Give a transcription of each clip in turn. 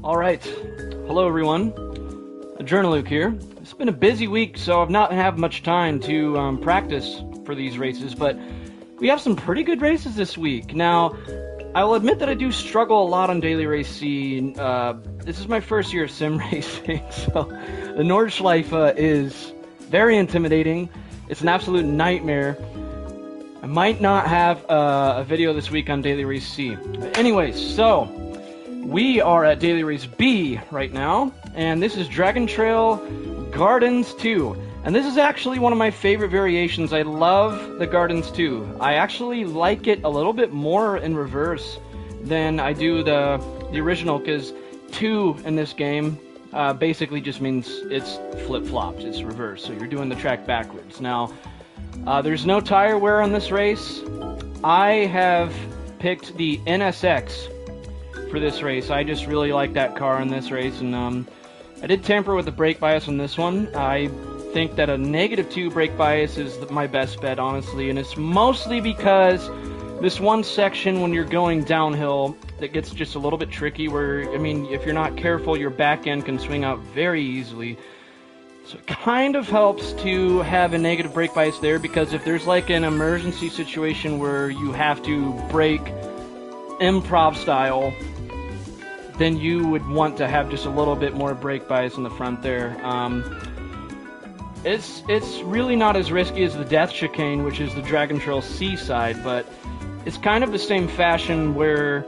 Alright, hello everyone, Journaluke here. It's been a busy week, so I've not had much time to practice for these races, but we have some pretty good races this week. Now, I will admit that I do struggle a lot on Daily Race C. This is my first year of sim racing, so the Nordschleife is very intimidating. It's an absolute nightmare. I might not have a video this week on Daily Race C. But anyways, so we are at Daily Race B right now, and this is Dragon Trail Gardens 2. And this is actually one of my favorite variations. I love the Gardens 2. I actually like it a little bit more in reverse than I do the original, because 2 in this game basically just means it's flip-flopped, it's reverse, so you're doing the track backwards. Now, there's no tire wear on this race. I have picked the NSX for this race. I just really like that car in this race, and I did tamper with the brake bias on this one. I think that a -2 brake bias is my best bet, honestly, and it's mostly because this one section when you're going downhill that gets just a little bit tricky where, I mean, if you're not careful, your back end can swing out very easily. So it kind of helps to have a negative brake bias there, because if there's like an emergency situation where you have to brake improv style, then you would want to have just a little bit more brake bias in the front there. It's really not as risky as the Death Chicane, which is the Dragon Trail C side, but it's kind of the same fashion where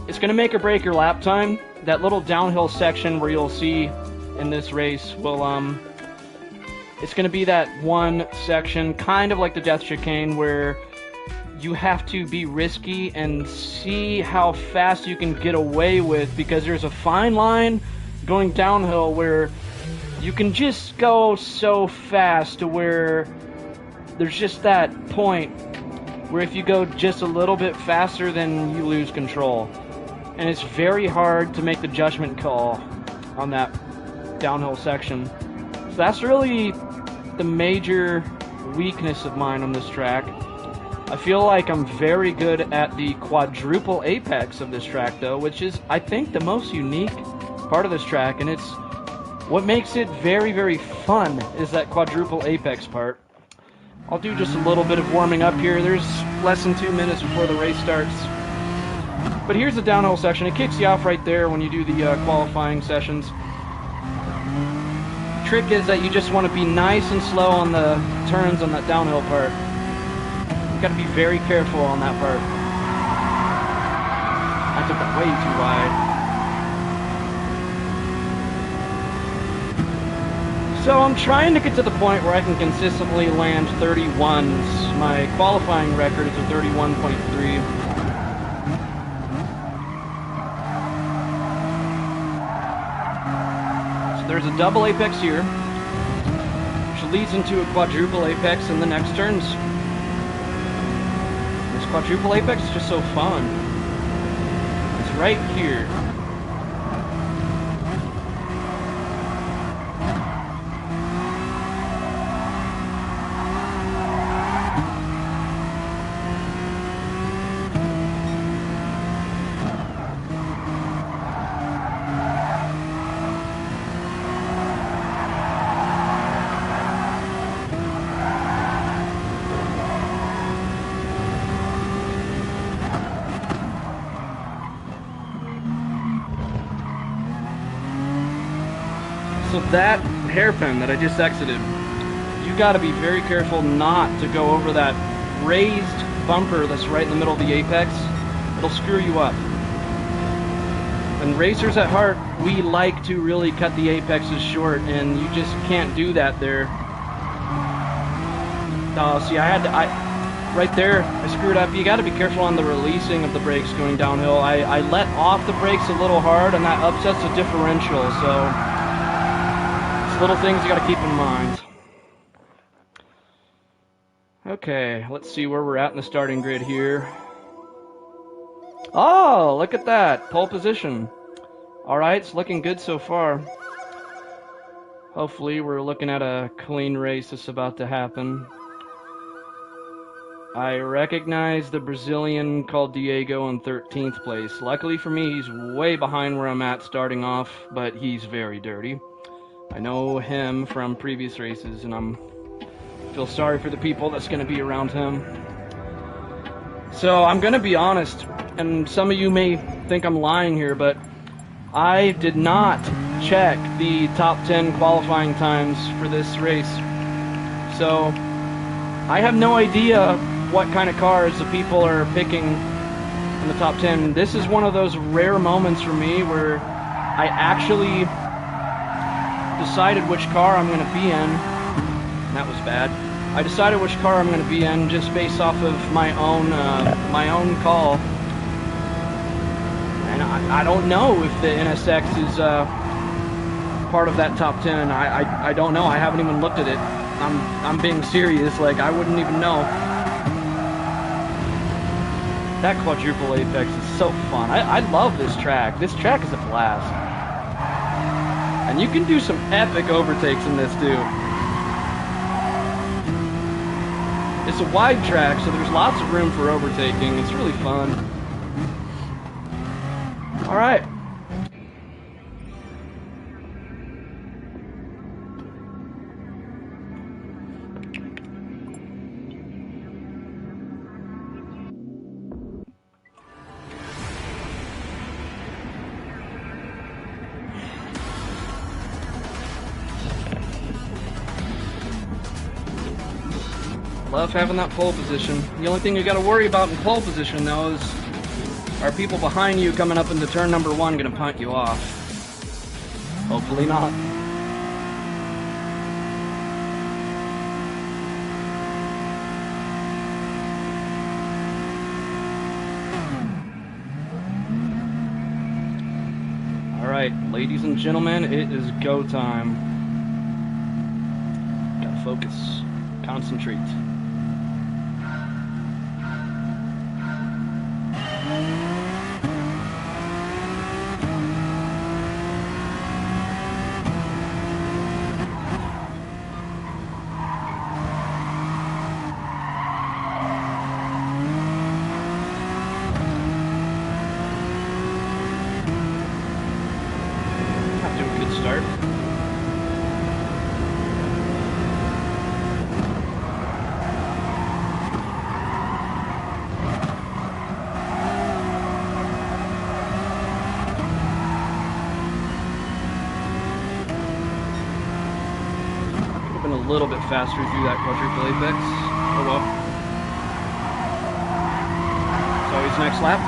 it's going to make or break your lap time. That little downhill section where you'll see in this race will, it's going to be that one section, kind of like the Death Chicane, where you have to be risky and see how fast you can get away with, because there's a fine line going downhill where you can just go so fast to where there's just that point where if you go just a little bit faster, then you lose control. And it's very hard to make the judgment call on that downhill section. So that's really the major weakness of mine on this track. I feel like I'm very good at the Quadruple Apex of this track, though, which is, I think, the most unique part of this track, and it's what makes it very, very fun is that Quadruple Apex part. I'll do just a little bit of warming up here. There's less than 2 minutes before the race starts. But here's the downhill section. It kicks you off right there when you do the qualifying sessions. The trick is that you just want to be nice and slow on the turns on that downhill part. Got to be very careful on that part. I took that way too wide. So I'm trying to get to the point where I can consistently land 31s. My qualifying record is a 31.3. So there's a double apex here, which leads into a quadruple apex in the next turns. Quadruple Apex is just so fun. It's right here. So that hairpin that I just exited, you got to be very careful not to go over that raised bumper that's right in the middle of the apex. It'll screw you up. And racers at heart, we like to really cut the apexes short, and you just can't do that there. See, right there, I screwed up. You got to be careful on the releasing of the brakes going downhill. I let off the brakes a little hard, and that upsets the differential, so little things you got to keep in mind. Okay, let's see where we're at in the starting grid here. Oh, look at that. Pole position. Alright, it's looking good so far. Hopefully we're looking at a clean race that's about to happen. I recognize the Brazilian called Diego in 13th place. Luckily for me, he's way behind where I'm at starting off, but he's very dirty. I know him from previous races, and I feel sorry for the people that's going to be around him. So I'm going to be honest, and some of you may think I'm lying here, but I did not check the top 10 qualifying times for this race. So I have no idea what kind of cars the people are picking in the top 10. This is one of those rare moments for me where I actually decided which car I'm going to be in. That was bad. I decided which car I'm going to be in just based off of my own call. And I don't know if the NSX is part of that top 10. I don't know. I haven't even looked at it. I'm being serious. Like, I wouldn't even know. That Quadruple Apex is so fun. I love this track. This track is a blast. And you can do some epic overtakes in this too. It's a wide track, so there's lots of room for overtaking. It's really fun. All right. Love having that pole position. The only thing you got to worry about in pole position, though, is are people behind you coming up into turn number 1 going to punt you off? Hopefully not. All right, ladies and gentlemen, it is go time. Gotta focus. Concentrate. Not to a good start. A little bit faster through that Quadruple Apex. Oh well. It's always next lap.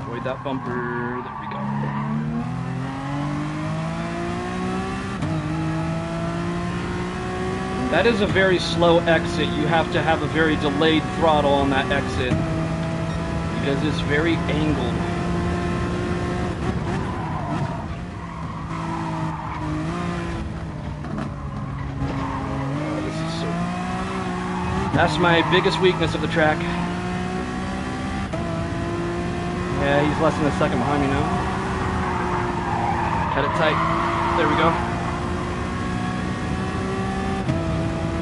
Avoid that bumper. There we go. That is a very slow exit. You have to have a very delayed throttle on that exit because it's very angled. That's my biggest weakness of the track. Yeah, he's less than a second behind me now. Cut it tight. There we go.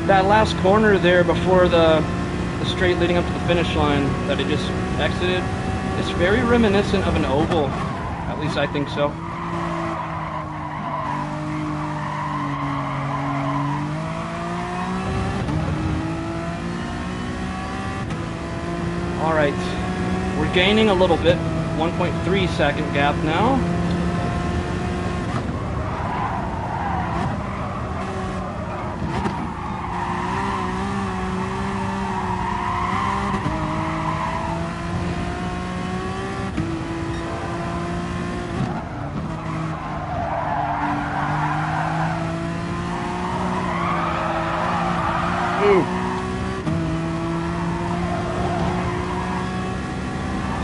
That last corner there before the straight leading up to the finish line that it just exited, it's very reminiscent of an oval. At least I think so. All right, we're gaining a little bit, 1.3 second gap now. Ooh.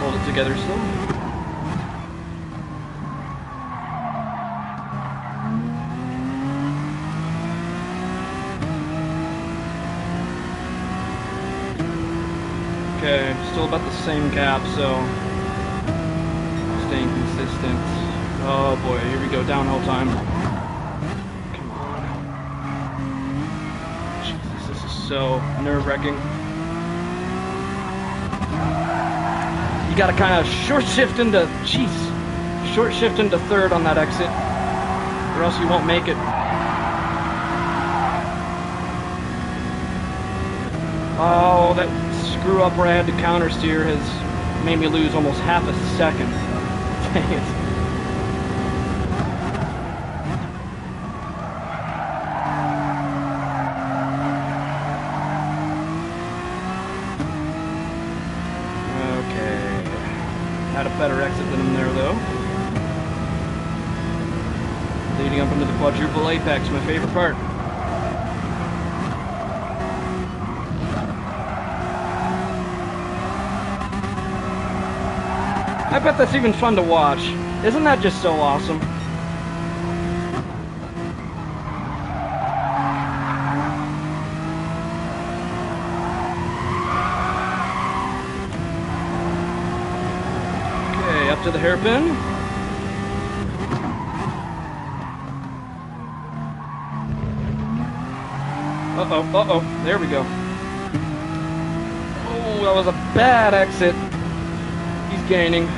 Hold it together still. Okay, still about the same gap, so staying consistent. Oh boy, here we go, downhill time. Come on. Jesus, this is so nerve-wracking. You gotta kind of short shift into third on that exit, or else you won't make it. Oh, that screw up where I had to counter steer has made me lose almost half a second. Dang it. Had a better exit than him there, though. Leading up into the Quadruple Apex, my favorite part. I bet that's even fun to watch. Isn't that just so awesome? Okay, up to the hairpin. Uh-oh, there we go. Oh, that was a bad exit. He's gaining.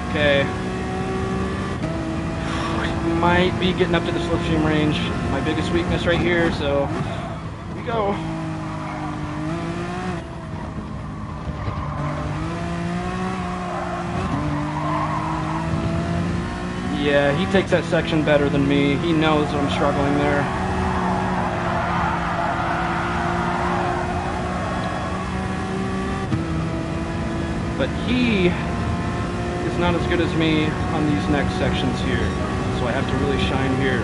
Okay. Might be getting up to the slipstream range. My biggest weakness right here, so here we go. Yeah, he takes that section better than me. He knows that I'm struggling there. But he is not as good as me on these next sections here, so I have to really shine here.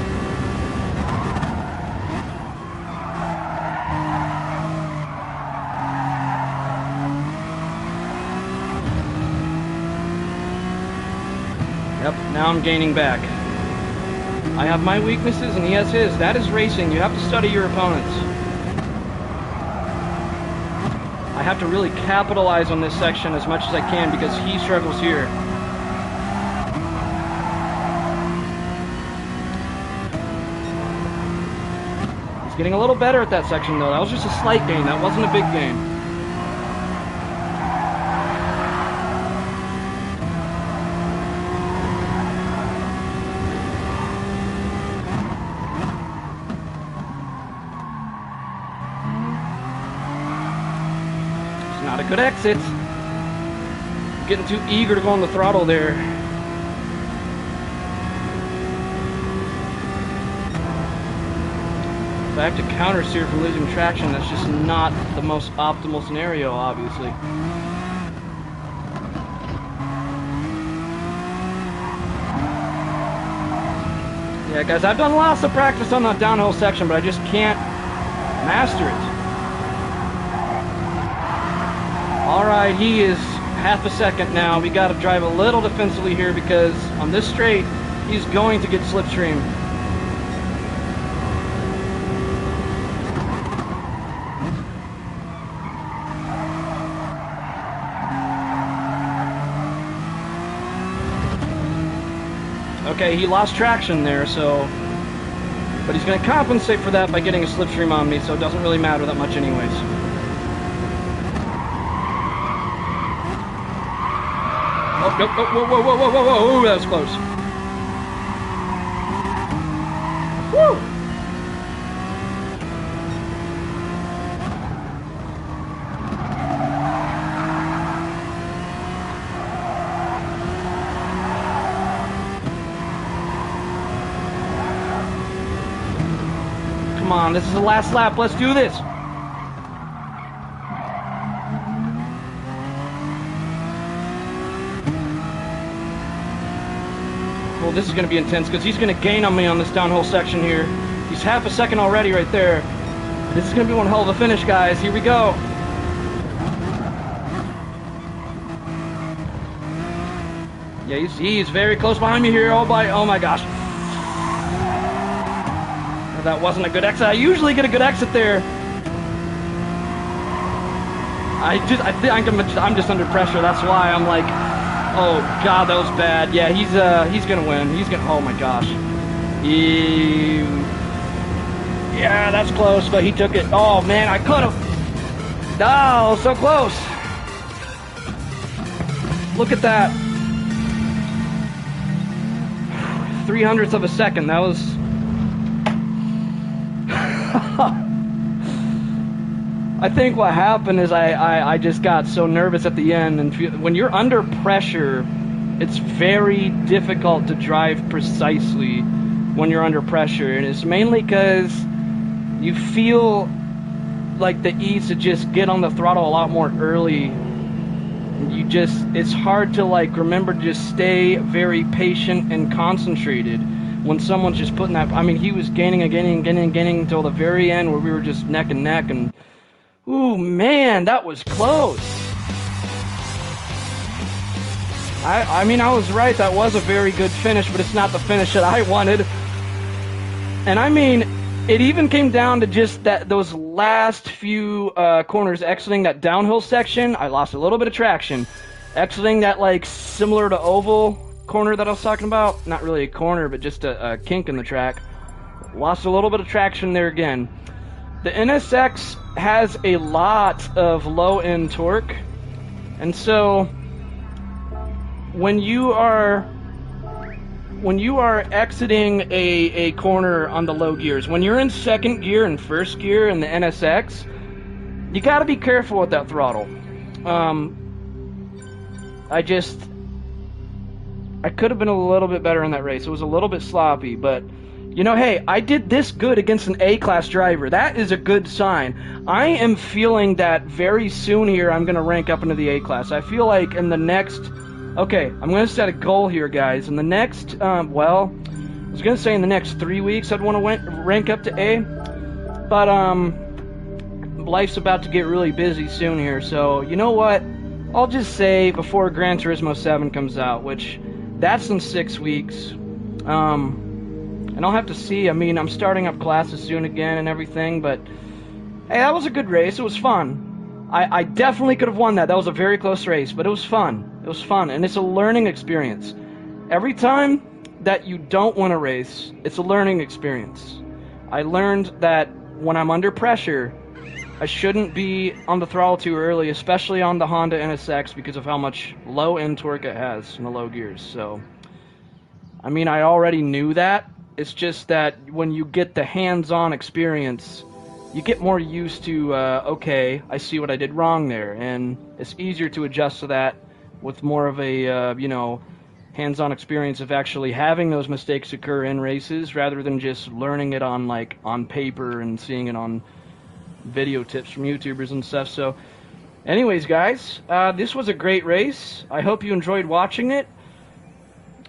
Yep, now I'm gaining back. I have my weaknesses and he has his. That is racing. You have to study your opponents. I have to really capitalize on this section as much as I can because he struggles here. He's getting a little better at that section though. That was just a slight gain. That wasn't a big gain. Not a good exit. I'm getting too eager to go on the throttle there. If I have to counter steer from losing traction, that's just not the most optimal scenario, obviously. Yeah, guys, I've done lots of practice on that downhill section, but I just can't master it. Alright, he is half a second now. We got to drive a little defensively here because on this straight, he's going to get slipstream. Okay, he lost traction there, so... But he's going to compensate for that by getting a slipstream on me, so it doesn't really matter that much anyways. Oh, nope, whoa, that was close. Woo! Come on, this is the last lap, let's do this! Well, this is going to be intense because he's going to gain on me on this downhill section here. He's half a second already right there. This is going to be one hell of a finish, guys. Here we go. Yeah, he's very close behind me here. Oh my gosh. That wasn't a good exit. I usually get a good exit there. I think I'm just under pressure. That's why I'm like, Oh God, that was bad. Yeah, he's gonna win. He's gonna. Oh my gosh. Yeah, that's close, but he took it. Oh man, I could have. No, so close. Look at that. 0.03 of a second. That was. I think what happened is I just got so nervous at the end, and when you're under pressure, it's very difficult to drive precisely when you're under pressure, and it's mainly because you feel like the ease to just get on the throttle a lot more early. It's hard to like remember to just stay very patient and concentrated when someone's just putting that. I mean, he was gaining until the very end where we were just neck and neck, and ooh man, that was close. I mean, I was right, that was a very good finish, but it's not the finish that I wanted. And I mean, it even came down to just those last few corners, exiting that downhill section. I lost a little bit of traction. Exiting that like similar to oval corner that I was talking about, not really a corner, but just a kink in the track. Lost a little bit of traction there again. The NSX has a lot of low-end torque, and so when you are exiting a corner on the low gears, when you're in second gear and first gear in the NSX, you got to be careful with that throttle. I could have been a little bit better in that race. It was a little bit sloppy, but you know, hey, I did this good against an A-class driver. That is a good sign. I am feeling that very soon here I'm going to rank up into the A-class. I feel like in the next... Okay, I'm going to set a goal here, guys. In the next, well, I was going to say in the next 3 weeks I'd want to rank up to A. But, life's about to get really busy soon here. So, you know what? I'll just say before Gran Turismo 7 comes out, which that's in 6 weeks. And I'll have to see. I mean, I'm starting up classes soon again and everything, but hey, that was a good race. It was fun. I definitely could have won that. That was a very close race, but it was fun. It was fun, and it's a learning experience. Every time that you don't win a race, it's a learning experience. I learned that when I'm under pressure, I shouldn't be on the throttle too early, especially on the Honda NSX, because of how much low-end torque it has in the low gears. So, I mean, I already knew that. It's just that when you get the hands-on experience, you get more used to, okay, I see what I did wrong there, and it's easier to adjust to that with more of a, you know, hands-on experience of actually having those mistakes occur in races rather than just learning it on, like, on paper and seeing it on video tips from YouTubers and stuff. So, anyways, guys, this was a great race. I hope you enjoyed watching it.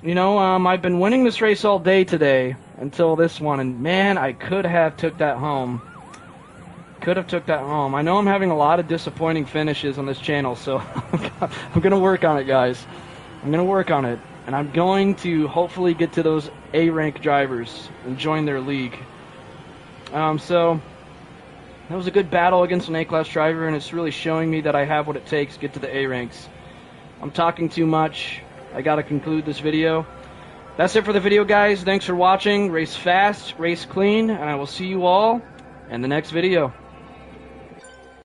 You know, I've been winning this race all day today until this one, and man, I could have took that home. Could have took that home. I know I'm having a lot of disappointing finishes on this channel, so I'm going to work on it, guys. I'm going to work on it, and I'm going to hopefully get to those A-rank drivers and join their league. So, that was a good battle against an A-class driver, and it's really showing me that I have what it takes to get to the A-ranks. I'm talking too much. I gotta conclude this video. That's it for the video, guys. Thanks for watching. Race fast, race clean, and I will see you all in the next video.